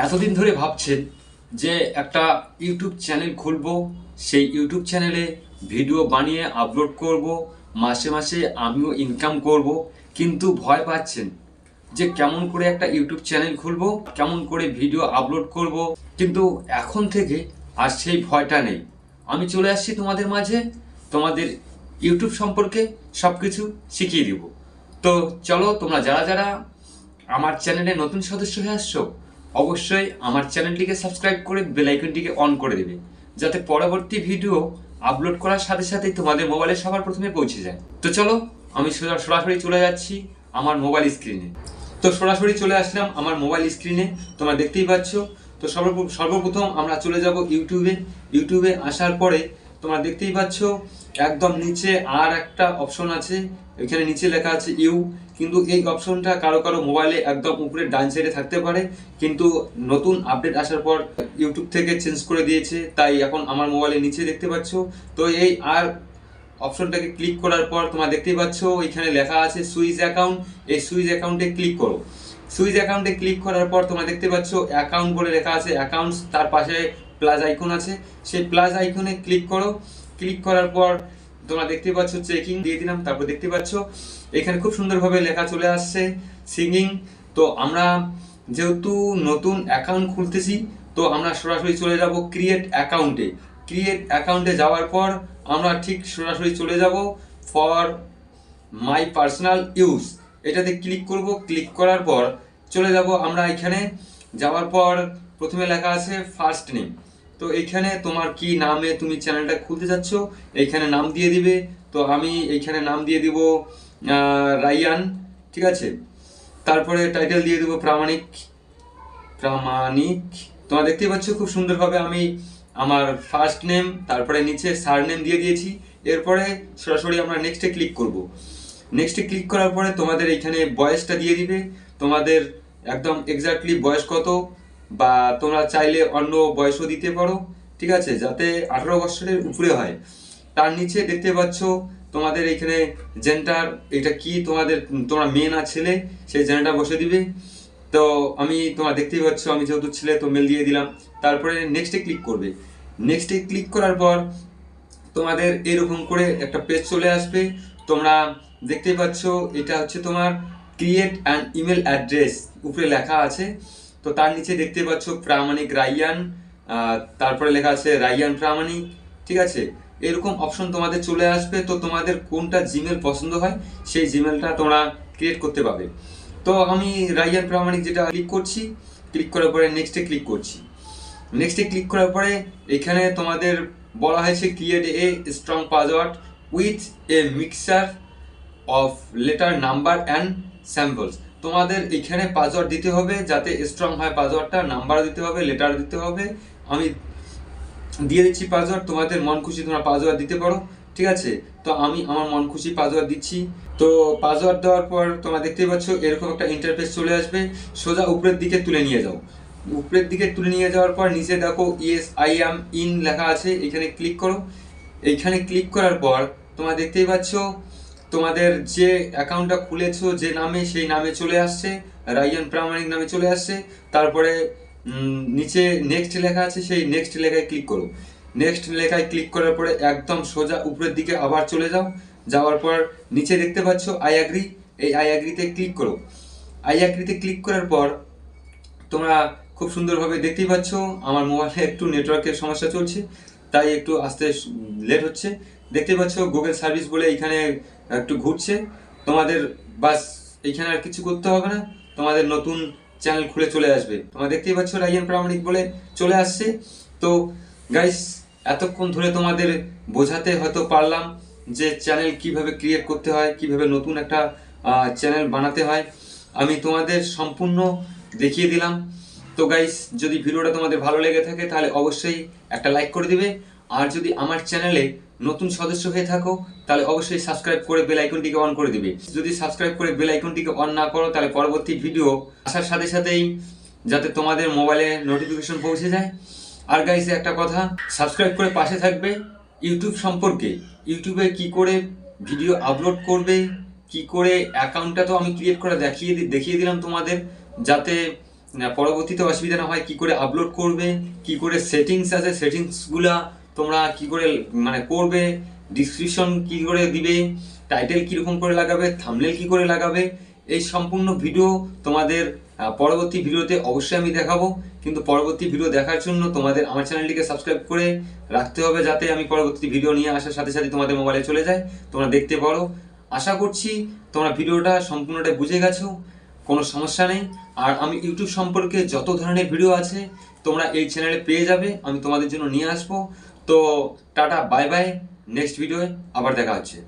এতদিন ধরে ভাবছেন যে একটা ইউটিউব চ্যানেল খুলবো, সেই ইউটিউব চ্যানেলে ভিডিও বানিয়ে আপলোড করব, মাসে মাসে আমিও ইনকাম করব, কিন্তু ভয় পাচ্ছেন যে কেমন করে একটা ইউটিউব চ্যানেল খুলবো, কেমন করে ভিডিও আপলোড করব। কিন্তু এখন থেকে আর সেই ভয়টা নেই। আমি চলে আসছি তোমাদের মাঝে, তোমাদের ইউটিউব সম্পর্কে সব কিছু শিখিয়ে দিব। তো চলো, তোমরা যারা যারা আমার চ্যানেলে নতুন সদস্য হয়ে আসছো, অবশ্যই আমার চ্যানেলটিকে সাবস্ক্রাইব করে বেল আইকনটিকে অন করে দেবে, যাতে পরবর্তী ভিডিও আপলোড করার সাথে সাথেই তোমাদের মোবাইলে সবার প্রথমে পৌঁছে যায়। তো চলো, আমি সরাসরি চলে যাচ্ছি আমার মোবাইল স্ক্রিনে। তো সরাসরি চলে আসলাম আমার মোবাইল স্ক্রিনে, তোমরা দেখতেই পাচ্ছ। তো সর্বপ্রথম আমরা চলে যাব ইউটিউবে। ইউটিউবে আসার পরে তোমরা দেখতেই পাচ্ছ একদম নিচে আর একটা অপশন আছে, এখানে নিচে লেখা আছে ইউ। কিন্তু এই অপশনটা কারো কারো মোবাইলে একদম উপরে ডান সাইডে থাকতে পারে, কিন্তু নতুন আপডেট আসার পর ইউটিউব থেকে চেঞ্জ করে দিয়েছে, তাই এখন আমার মোবাইলে নিচে দেখতে পাচ্ছ। তো এই আর অপশনটাকে ক্লিক করার পর তোমরা দেখতেই পাচ্ছ এখানে লেখা আছে সুইচ অ্যাকাউন্ট। এই সুইচ অ্যাকাউন্টে ক্লিক করো। সুইচ অ্যাকাউন্টে ক্লিক করার পর তোমরা দেখতে পাচ্ছ অ্যাকাউন্ট বলে লেখা আছে অ্যাকাউন্টস, তার পাশে প্লাস আইকন আছে, সেই প্লাস আইকনে ক্লিক করো। ক্লিক করার পর তোমরা দেখতে পাচ্ছ চেকিং দিয়ে দিলাম। তারপর দেখতে পাচ্ছ এখানে খুব সুন্দরভাবে লেখা চলে আসছে সিঙ্গিং। তো আমরা যেহেতু নতুন অ্যাকাউন্ট খুলতেছি, তো আমরা সরাসরি চলে যাব ক্রিয়েট অ্যাকাউন্টে। ক্রিয়েট অ্যাকাউন্টে যাওয়ার পর আমরা ঠিক সরাসরি চলে যাব ফর মাই পার্সোনাল ইউজ, এটাতে ক্লিক করব। ক্লিক করার পর চলে যাব আমরা এখানে। যাওয়ার পর প্রথমে লেখা আছে ফার্স্ট নেম। তো এইখানে তোমার কি নামে তুমি চ্যানেলটা খুলতে যাচ্ছ, এইখানে নাম দিয়ে দিবে। তো আমি এইখানে নাম দিয়ে দিব রায়ান, ঠিক আছে। তারপরে টাইটেল দিয়ে দেবো প্রামাণিক। প্রামাণিক তোমরা দেখতেই পাচ্ছ খুব সুন্দরভাবে আমি আমার ফার্স্ট নেম, তারপরে নিচে সার নেম দিয়ে দিয়েছি। এরপরে সরাসরি আমরা নেক্সটে ক্লিক করব। নেক্সটে ক্লিক করার পরে তোমাদের এইখানে বয়সটা দিয়ে দিবে, তোমাদের একদম এক্স্যাক্টলি বয়স কত, বা তোমরা চাইলে অন্য বয়সও দিতে পারো, ঠিক আছে, যাতে 18 বছরের উপরে হয়। তার নিচে দেখতে পাচ্ছ তোমাদের এখানে জেন্ডার, এটা কি তোমাদের, তোমরা মেয়ে না ছেলে, সেই জেন্ডারটা বসে দিবে। তো আমি তোমরা দেখতেই পাচ্ছ আমি যেহেতু ছেলে তো মেল দিয়ে দিলাম। তারপরে নেক্সটে ক্লিক করবে। নেক্সটে ক্লিক করার পর তোমাদের এরকম করে একটা পেজ চলে আসবে। তোমরা দেখতেই পাচ্ছ এটা হচ্ছে তোমার ক্রিয়েট অ্যান ইমেল অ্যাড্রেস, উপরে লেখা আছে। তো তার নিচে দেখতে পাচ্ছ প্রামাণিক রায়ান, তারপরে লেখা আছে রায়ান প্রামাণিক, ঠিক আছে। এরকম অপশন তোমাদের চলে আসবে। তো তোমাদের কোনটা জিমেল পছন্দ হয় সেই জিমেলটা তোমরা ক্রিয়েট করতে পারবে। তো আমি রায়ান প্রামাণিক যেটা ক্লিক করছি, ক্লিক করার পরে নেক্সটে ক্লিক করছি। নেক্সটে ক্লিক করার পরে এখানে তোমাদের বলা হয়েছে create a strong password with a mixture of letter number and samples. তোমাদের এখানে পাসওয়ার্ড দিতে হবে যাতে স্ট্রং হয় পাসওয়ার্ডটা, নাম্বার দিতে হবে, লেটার দিতে হবে। আমি দিয়ে দিচ্ছি পাসওয়ার্ড, তোমাদের মন খুশি তোমরা পাসওয়ার্ড দিতে পারো, ঠিক আছে। তো আমি আমার মন খুশি পাসওয়ার্ড দিচ্ছি। তো পাসওয়ার্ড দেওয়ার পর তোমরা দেখতেই পাচ্ছ এরকম একটা ইন্টারফেস চলে আসবে। সোজা উপরের দিকে তুলে নিয়ে যাও। উপরের দিকে তুলে নিয়ে যাওয়ার পর নিচে দেখো ইয়েস আই অ্যাম ইন লেখা আছে, এখানে ক্লিক করো। এইখানে ক্লিক করার পর তোমরা দেখতেই পাচ্ছ তোমাদের যে অ্যাকাউন্টটা খুলেছো যে নামে, সেই নামে চলে আসছে, রায়ান প্রামাণিক নামে চলে আসছে। তারপরে নিচে নেক্সট লেখা আছে, সেই নেক্সট লেখায় ক্লিক করো। নেক্সট লেখায় ক্লিক করার পরে একদম সোজা উপরের দিকে আবার চলে যাও। যাওয়ার পর নিচে দেখতে পাচ্ছ আই অ্যাগ্রি, এই আই অ্যাগ্রিতে ক্লিক করো। আই অ্যাগ্রিতে ক্লিক করার পর তোমরা খুব সুন্দরভাবে দেখতেই পাচ্ছ আমার মোবাইলে একটু নেটওয়ার্কের সমস্যা চলছে, তাই একটু আসতে লেট হচ্ছে। দেখতে পাচ্ছ গুগল সার্ভিস বলে এখানে একটু ঘুরছে। তোমাদের বাস এখানে আর কিছু করতে হবে না, তোমাদের নতুন চ্যানেল খুলে চলে আসবে। তোমরা দেখতেই পাচ্ছ রায়ান প্রামাণিক বলে চলে আসছে। তো গাইস, এতক্ষণ ধরে তোমাদের বোঝাতে হয়তো পারলাম যে চ্যানেল কিভাবে ক্রিয়েট করতে হয়, কিভাবে নতুন একটা চ্যানেল বানাতে হয়, আমি তোমাদের সম্পূর্ণ দেখিয়ে দিলাম। তো গাইস, যদি ভিডিওটা তোমাদের ভালো লেগে থাকে তাহলে অবশ্যই একটা লাইক করে দিবে। আর যদি আমার চ্যানেলে নতুন সদস্য হয়ে থাকো তাহলে অবশ্যই সাবস্ক্রাইব করে বেল আইকনটিকে অন করে দিবে। যদি সাবস্ক্রাইব করে বেল আইকনটিকে অন না করো তাহলে পরবর্তী ভিডিও আসার সাথে সাথেই যাতে তোমাদের মোবাইলে নোটিফিকেশন পৌঁছে যায়। আর গাইস, একটা কথা, সাবস্ক্রাইব করে পাশে থাকবে। ইউটিউব সম্পর্কে, ইউটিউবে কি করে ভিডিও আপলোড করবে, কি করে অ্যাকাউন্টটা তো আমি ক্রিয়েট করে দেখিয়ে দিলাম তোমাদের, যাতে পরবর্তীতে অসুবিধা না হয়, কি করে আপলোড করবে, কি করে সেটিংস আছে সেটিংসগুলা তোমরা কি করে মানে করবে, ডিসক্রিপশন কি করে দিবে, টাইটেল কীরকম করে লাগাবে, থাম্বনেল কি করে লাগাবে, এই সম্পূর্ণ ভিডিও তোমাদের পরবর্তী ভিডিওতে অবশ্যই আমি দেখাবো। কিন্তু পরবর্তী ভিডিও দেখার জন্য তোমাদের আমার চ্যানেলটিকে সাবস্ক্রাইব করে রাখতে হবে, যাতে আমি পরবর্তী ভিডিও নিয়ে আসার সাথে সাথে তোমাদের মোবাইলে চলে যায়, তোমরা দেখতে পারো। আশা করছি তোমরা ভিডিওটা সম্পূর্ণটা বুঝে গেছো, কোনো সমস্যা নেই। আর আমি ইউটিউব সম্পর্কে যত ধরনের ভিডিও আছে তোমরা এই চ্যানেলে পেয়ে যাবে, আমি তোমাদের জন্য নিয়ে আসবো। তো টাটা, বাই বাই, নেক্সট ভিডিওয়ে আবার দেখা হচ্ছে।